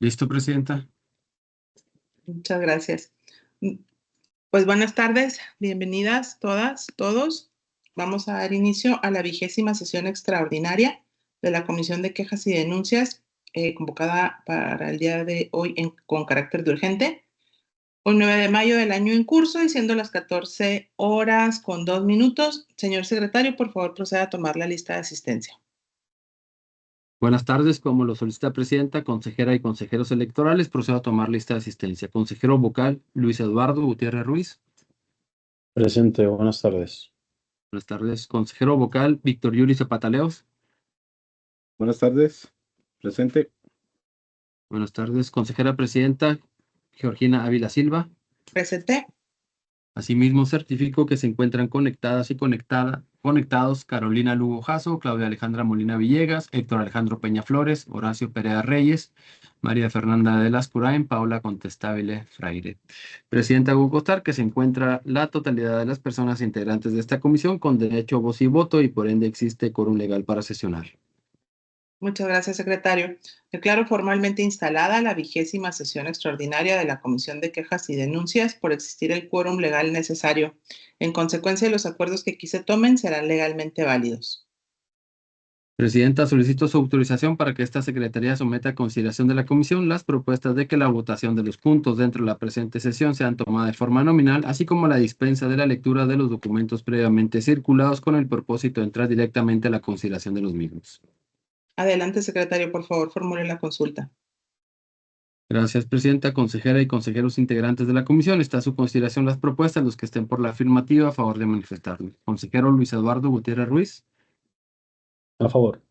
Listo, presidenta. Muchas gracias. Pues buenas tardes, bienvenidas todas, todos. Vamos a dar inicio a la 20ª sesión extraordinaria de la Comisión de Quejas y Denuncias, convocada para el día de hoy con carácter de urgente. Hoy 9 de mayo del año en curso y siendo las 14 horas con 2 minutos. Señor secretario, por favor, proceda a tomar la lista de asistencia. Buenas tardes, como lo solicita presidenta, consejera y consejeros electorales, procedo a tomar lista de asistencia. Consejero vocal, Luis Eduardo Gutiérrez Ruiz. Presente, buenas tardes. Buenas tardes. Consejero vocal, Víctor Yuri Zapataleos. Buenas tardes, presente. Buenas tardes. Consejera presidenta, Georgina Ávila Silva. Presente. Asimismo, certifico que se encuentran conectadas y conectados Carolina Lugo Jasso, Claudia Alejandra Molina Villegas, Héctor Alejandro Peña Flores, Horacio Perea Reyes, María Fernanda de Lascurain, Paula Contestabile Fraire. Presidenta Hugo Costar, que se encuentra la totalidad de las personas integrantes de esta comisión con derecho a voz y voto y por ende existe quórum legal para sesionar. Muchas gracias, secretario. Declaro formalmente instalada la 20ª sesión extraordinaria de la Comisión de Quejas y Denuncias por existir el quórum legal necesario. En consecuencia, los acuerdos que aquí se tomen serán legalmente válidos. Presidenta, solicito su autorización para que esta Secretaría someta a consideración de la Comisión las propuestas de que la votación de los puntos dentro de la presente sesión sean tomadas de forma nominal, así como la dispensa de la lectura de los documentos previamente circulados con el propósito de entrar directamente a la consideración de los mismos. Adelante, secretario, por favor, formule la consulta. Gracias, presidenta, consejera y consejeros integrantes de la Comisión. Está a su consideración las propuestas. Los que estén por la afirmativa, a favor de manifestarlo. Consejero Luis Eduardo Gutiérrez Ruiz. A favor.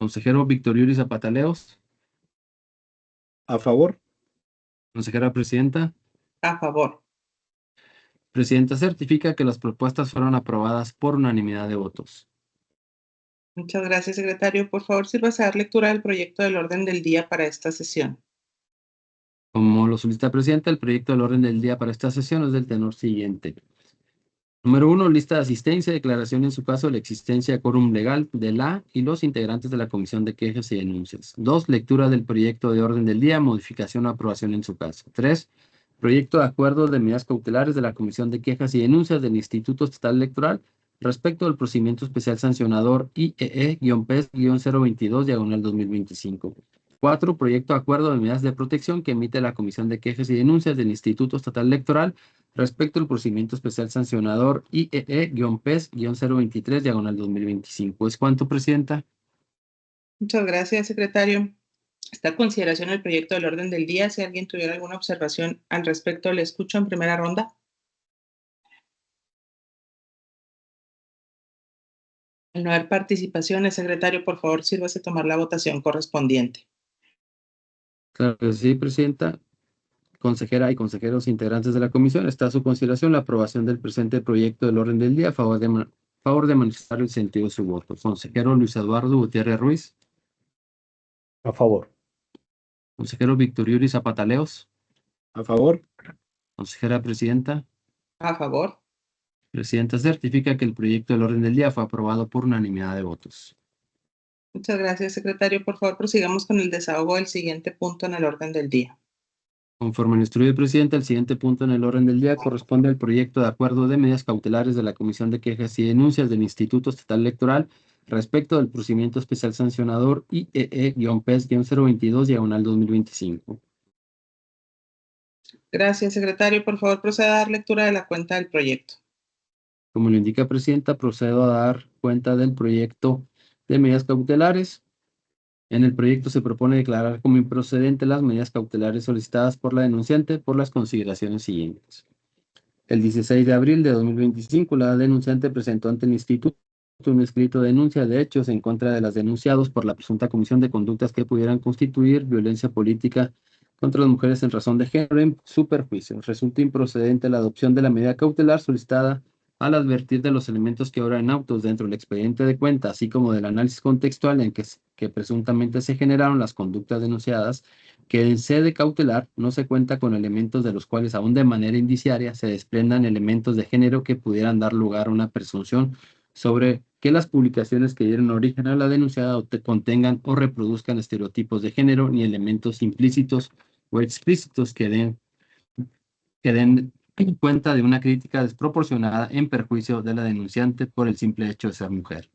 Consejero Víctor Yuri Zapataleos. A favor. Consejera presidenta. A favor. Presidenta certifica que las propuestas fueron aprobadas por unanimidad de votos. Muchas gracias, secretario. Por favor, sírvase a dar lectura del proyecto del orden del día para esta sesión. Como lo solicita presidenta, el proyecto del orden del día para esta sesión es del tenor siguiente. Número 1, lista de asistencia, declaración en su caso de la existencia de quórum legal de la y los integrantes de la Comisión de Quejas y Denuncias. 2, lectura del proyecto de orden del día, modificación o aprobación en su caso. 3, proyecto de acuerdo de medidas cautelares de la Comisión de Quejas y Denuncias del Instituto Estatal Electoral respecto al procedimiento especial sancionador IEE-PES-022/2025. 4, proyecto de acuerdo de medidas de protección que emite la Comisión de Quejas y Denuncias del Instituto Estatal Electoral respecto al procedimiento especial sancionador IEE-PES-023/2025. ¿Es cuánto, presidenta? Muchas gracias, secretario. Está a consideración el proyecto del orden del día. Si alguien tuviera alguna observación al respecto, le escucho en primera ronda. Al no haber participaciones, secretario, por favor, sírvase a tomar la votación correspondiente. Claro que sí, presidenta. Consejera y consejeros integrantes de la comisión, está a su consideración la aprobación del presente proyecto del orden del día. A favor de manifestar el sentido de su voto. Consejero Luis Eduardo Gutiérrez Ruiz. A favor. Consejero Víctor Yuri Zapataleos. A favor. Consejera presidenta. A favor. Presidenta certifica que el proyecto del orden del día fue aprobado por unanimidad de votos. Muchas gracias, secretario. Por favor, prosigamos con el desahogo del siguiente punto en el orden del día. Conforme lo instruye el presidente, el siguiente punto en el orden del día corresponde al proyecto de acuerdo de medidas cautelares de la Comisión de Quejas y Denuncias del Instituto Estatal Electoral respecto del procedimiento especial sancionador IEE-PES-022/2025. Gracias, secretario. Por favor, proceda a dar lectura de la cuenta del proyecto. Como lo indica presidenta, procedo a dar cuenta del proyecto de medidas cautelares. En el proyecto se propone declarar como improcedente las medidas cautelares solicitadas por la denunciante por las consideraciones siguientes. El 16 de abril de 2025, la denunciante presentó ante el Instituto un escrito de denuncia de hechos en contra de las denunciados por la presunta comisión de conductas que pudieran constituir violencia política contra las mujeres en razón de género en su perjuicio. Resulta improcedente la adopción de la medida cautelar solicitada al advertir de los elementos que obran autos dentro del expediente de cuenta, así como del análisis contextual en que presuntamente se generaron las conductas denunciadas, que en sede cautelar no se cuenta con elementos de los cuales aún de manera indiciaria se desprendan elementos de género que pudieran dar lugar a una presunción sobre que las publicaciones que dieron origen a la denunciada contengan o reproduzcan estereotipos de género ni elementos implícitos o explícitos que den cuenta de una crítica desproporcionada en perjuicio de la denunciante por el simple hecho de ser mujer.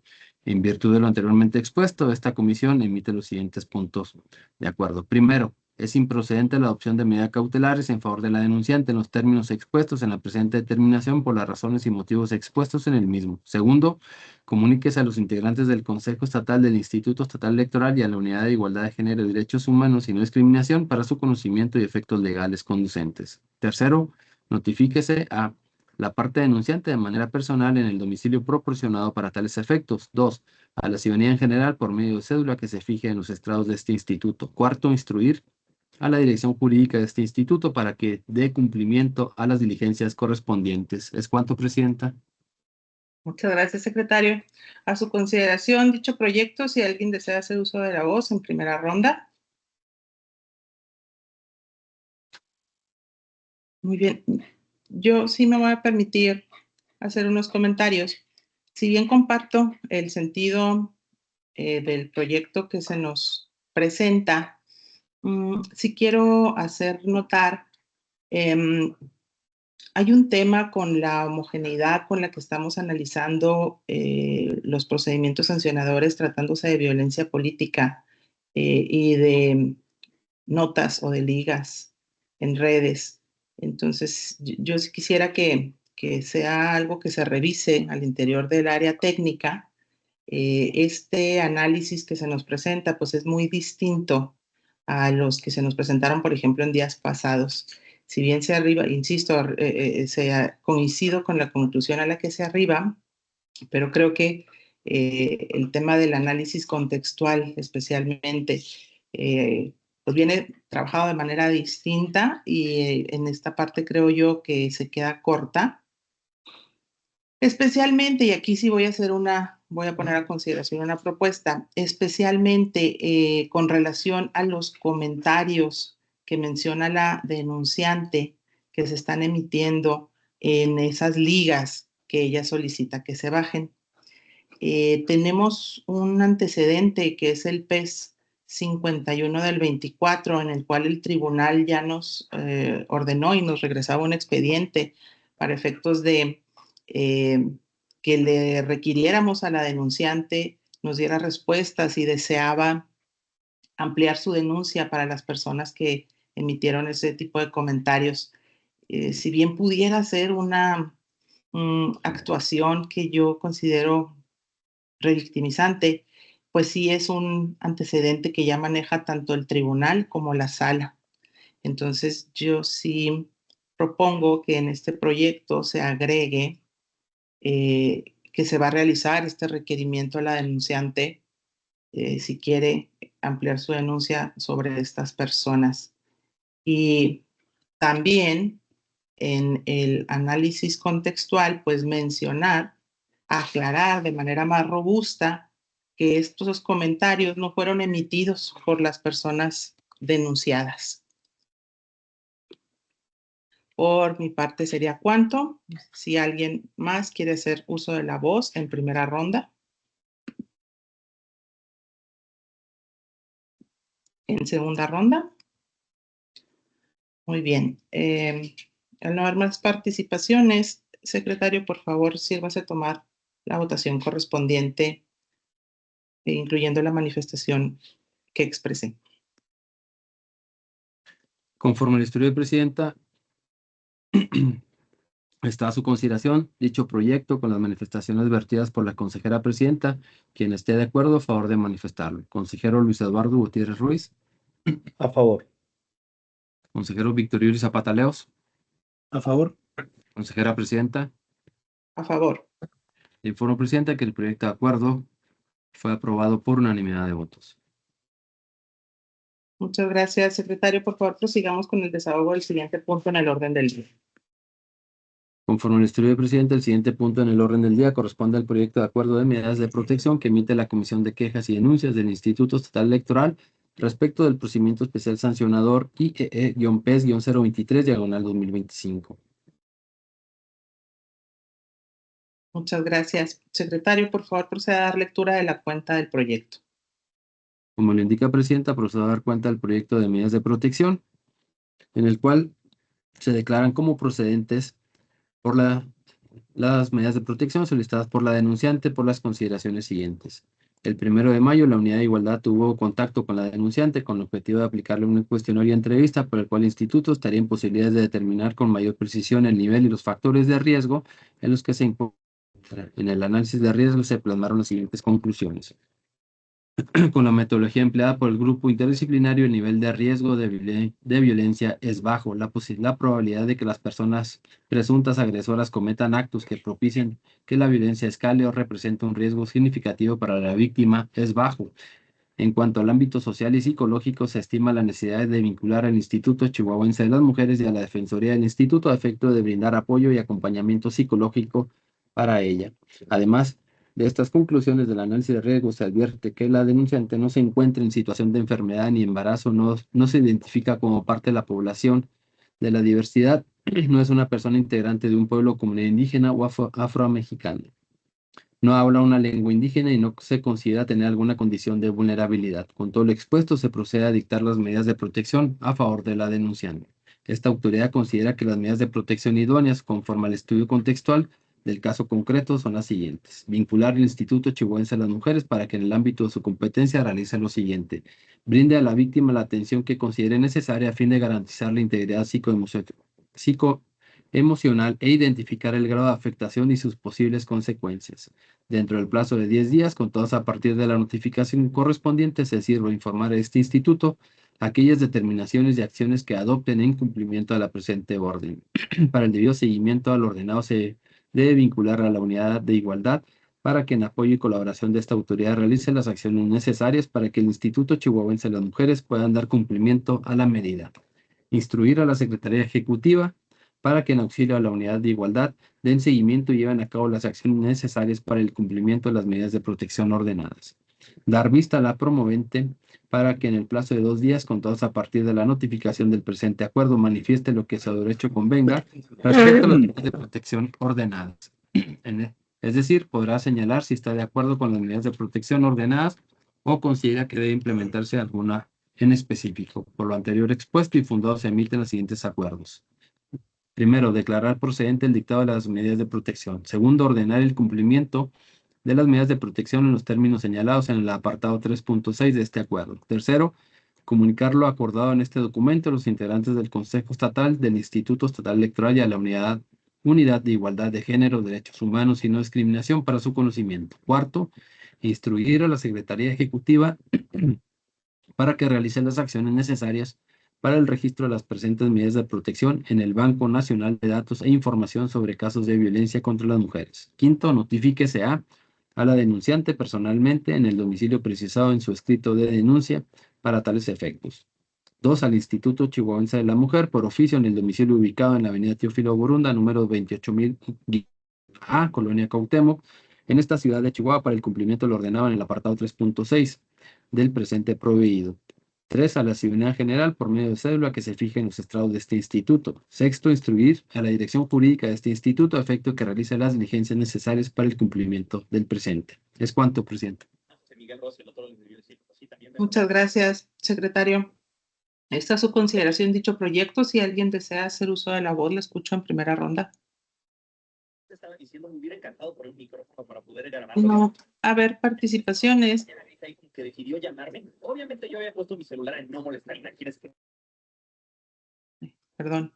En virtud de lo anteriormente expuesto, esta comisión emite los siguientes puntos de acuerdo. Primero, es improcedente la adopción de medidas cautelares en favor de la denunciante en los términos expuestos en la presente determinación por las razones y motivos expuestos en el mismo. Segundo, comuníquese a los integrantes del Consejo Estatal del Instituto Estatal Electoral y a la Unidad de Igualdad de Género y Derechos Humanos y No Discriminación para su conocimiento y efectos legales conducentes. Tercero, notifíquese a la parte denunciante de manera personal en el domicilio proporcionado para tales efectos. 2. A la ciudadanía en general por medio de cédula que se fije en los estrados de este instituto. Cuarto, instruir a la dirección jurídica de este instituto para que dé cumplimiento a las diligencias correspondientes. ¿Es cuanto, Presidenta? Muchas gracias, secretario. A su consideración, dicho proyecto, si alguien desea hacer uso de la voz en primera ronda. Muy bien. Yo sí me voy a permitir hacer unos comentarios. Si bien comparto el sentido del proyecto que se nos presenta, sí quiero hacer notar, hay un tema con la homogeneidad con la que estamos analizando los procedimientos sancionadores tratándose de violencia política y de notas o de ligas en redes. Entonces, yo sí quisiera que sea algo que se revise al interior del área técnica. Este análisis que se nos presenta, pues es muy distinto a los que se nos presentaron, por ejemplo, en días pasados. Si bien se arriba, insisto, coincido con la conclusión a la que se arriba, pero creo que el tema del análisis contextual, especialmente, pues viene trabajado de manera distinta y en esta parte creo yo que se queda corta. Especialmente, y aquí sí voy a poner a consideración una propuesta, especialmente con relación a los comentarios que menciona la denunciante que se están emitiendo en esas ligas que ella solicita que se bajen. Tenemos un antecedente que es el PES 51 del 24, en el cual el tribunal ya nos ordenó y nos regresaba un expediente para efectos de que le requiriéramos a la denunciante, nos diera respuestas y deseaba ampliar su denuncia para las personas que emitieron ese tipo de comentarios. Si bien pudiera ser una actuación que yo considero revictimizante, pues sí es un antecedente que ya maneja tanto el tribunal como la sala. Entonces, yo sí propongo que en este proyecto se agregue que se va a realizar este requerimiento a la denunciante si quiere ampliar su denuncia sobre estas personas. Y también en el análisis contextual, pues mencionar, aclarar de manera más robusta que estos comentarios no fueron emitidos por las personas denunciadas. Por mi parte sería cuanto. Si alguien más quiere hacer uso de la voz en primera ronda. En segunda ronda. Muy bien. Al no haber más participaciones, secretario, por favor, sírvase a tomar la votación correspondiente, incluyendo la manifestación que expresé. Conforme al estudio de Presidenta, está a su consideración dicho proyecto con las manifestaciones vertidas por la consejera presidenta. Quien esté de acuerdo, a favor de manifestarlo. Consejero Luis Eduardo Gutiérrez Ruiz. A favor. Consejero Víctor Yuri Zapata Leos. A favor. Consejera presidenta. A favor. Informo, Presidenta, que el proyecto de acuerdo fue aprobado por unanimidad de votos. Muchas gracias, secretario. Por favor, prosigamos con el desahogo del siguiente punto en el orden del día. Conforme al estudio del presidente, el siguiente punto en el orden del día corresponde al proyecto de acuerdo de medidas de protección que emite la Comisión de Quejas y Denuncias del Instituto Estatal Electoral respecto del procedimiento especial sancionador IEE-PES-023/2025. Muchas gracias. Secretario, por favor, proceda a dar lectura de la cuenta del proyecto. Como lo indica Presidenta, procedo a dar cuenta del proyecto de medidas de protección, en el cual se declaran como procedentes por las medidas de protección solicitadas por la denunciante por las consideraciones siguientes. El 1 de mayo, la Unidad de Igualdad tuvo contacto con la denunciante con el objetivo de aplicarle un cuestionario de entrevista por el cual el instituto estaría en posibilidades de determinar con mayor precisión el nivel y los factores de riesgo en los que se encuentra. En el análisis de riesgo se plasmaron las siguientes conclusiones. Con la metodología empleada por el grupo interdisciplinario, el nivel de riesgo de violencia es bajo. La probabilidad de que las personas presuntas agresoras cometan actos que propicien que la violencia escale o represente un riesgo significativo para la víctima es bajo. En cuanto al ámbito social y psicológico, se estima la necesidad de vincular al Instituto Chihuahuense de las Mujeres y a la Defensoría del Instituto a efecto de brindar apoyo y acompañamiento psicológico para ella. Además de estas conclusiones del análisis de riesgo, se advierte que la denunciante no se encuentra en situación de enfermedad ni embarazo, no se identifica como parte de la población de la diversidad, no es una persona integrante de un pueblo comunidad indígena o afromexicano. No habla una lengua indígena y no se considera tener alguna condición de vulnerabilidad. Con todo lo expuesto, se procede a dictar las medidas de protección a favor de la denunciante. Esta autoridad considera que las medidas de protección idóneas, conforme al estudio contextual del caso concreto, son las siguientes. Vincular el Instituto Chihuahuense a las Mujeres para que en el ámbito de su competencia realice lo siguiente. Brinde a la víctima la atención que considere necesaria a fin de garantizar la integridad psicoemocional e identificar el grado de afectación y sus posibles consecuencias. Dentro del plazo de 10 días, contados a partir de la notificación correspondiente, se sirve informar a este instituto aquellas determinaciones y acciones que adopten en cumplimiento de la presente orden. Para el debido seguimiento al ordenado se debe vincular a la unidad de igualdad para que en apoyo y colaboración de esta autoridad realice las acciones necesarias para que el Instituto Chihuahuense de las Mujeres puedan dar cumplimiento a la medida. Instruir a la Secretaría Ejecutiva para que en auxilio a la unidad de igualdad den seguimiento y lleven a cabo las acciones necesarias para el cumplimiento de las medidas de protección ordenadas. Dar vista a la promovente para que en el plazo de 2 días, contados a partir de la notificación del presente acuerdo, manifieste lo que a su derecho convenga respecto a las medidas de protección ordenadas. Es decir, podrá señalar si está de acuerdo con las medidas de protección ordenadas o considera que debe implementarse alguna en específico. Por lo anterior expuesto y fundado, se emiten los siguientes acuerdos. Primero, declarar procedente el dictado de las medidas de protección. Segundo, ordenar el cumplimiento de las medidas de protección en los términos señalados en el apartado 3.6 de este acuerdo. Tercero, comunicar lo acordado en este documento a los integrantes del Consejo Estatal, del Instituto Estatal Electoral y a la Unidad de Igualdad de Género, Derechos Humanos y No Discriminación para su conocimiento. Cuarto, instruir a la Secretaría Ejecutiva para que realicen las acciones necesarias para el registro de las presentes medidas de protección en el Banco Nacional de Datos e Información sobre casos de violencia contra las mujeres. Quinto, notifíquese a la denunciante personalmente en el domicilio precisado en su escrito de denuncia para tales efectos. 2, al Instituto Chihuahuense de la Mujer por oficio en el domicilio ubicado en la avenida Teófilo Borunda, número 28,000 Colonia Cuauhtémoc, en esta ciudad de Chihuahua para el cumplimiento de lo ordenado en el apartado 3.6 del presente proveído. 3, a la ciudadanía general por medio de cédula que se fije en los estrados de este instituto. Sexto, instruir a la dirección jurídica de este instituto a efecto que realice las diligencias necesarias para el cumplimiento del presente. Es cuanto, presidente. Muchas gracias, secretario. Está a su consideración dicho proyecto. Si alguien desea hacer uso de la voz, le escucho en primera ronda. Estaba diciendo, me hubiera encantado por un micrófono para poder grabar. No, a ver, participaciones. Que decidió llamarme. Obviamente yo había puesto mi celular en no molestar. ¿Quieres que? Perdón.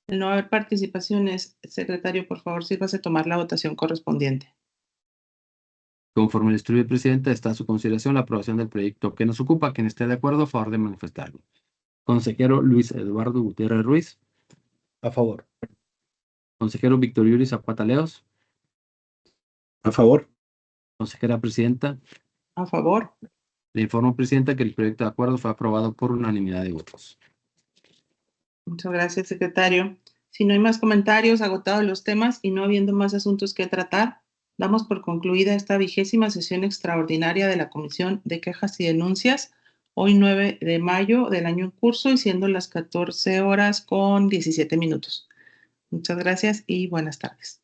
El no haber participaciones, secretario, por favor, sírvase a tomar la votación correspondiente. Conforme el estudio del presidente, está a su consideración la aprobación del proyecto que nos ocupa. Quien esté de acuerdo, a favor de manifestarlo. Consejero Luis Eduardo Gutiérrez Ruiz. A favor. Consejero Víctor Yuri Zapata Leos. A favor. Consejera presidenta. A favor. Le informo, presidenta, que el proyecto de acuerdo fue aprobado por unanimidad de votos. Muchas gracias, secretario. Si no hay más comentarios, agotados los temas y no habiendo más asuntos que tratar, damos por concluida esta 20ª sesión extraordinaria de la Comisión de Quejas y Denuncias, hoy 9 de mayo del año en curso y siendo las 14:17. Muchas gracias y buenas tardes.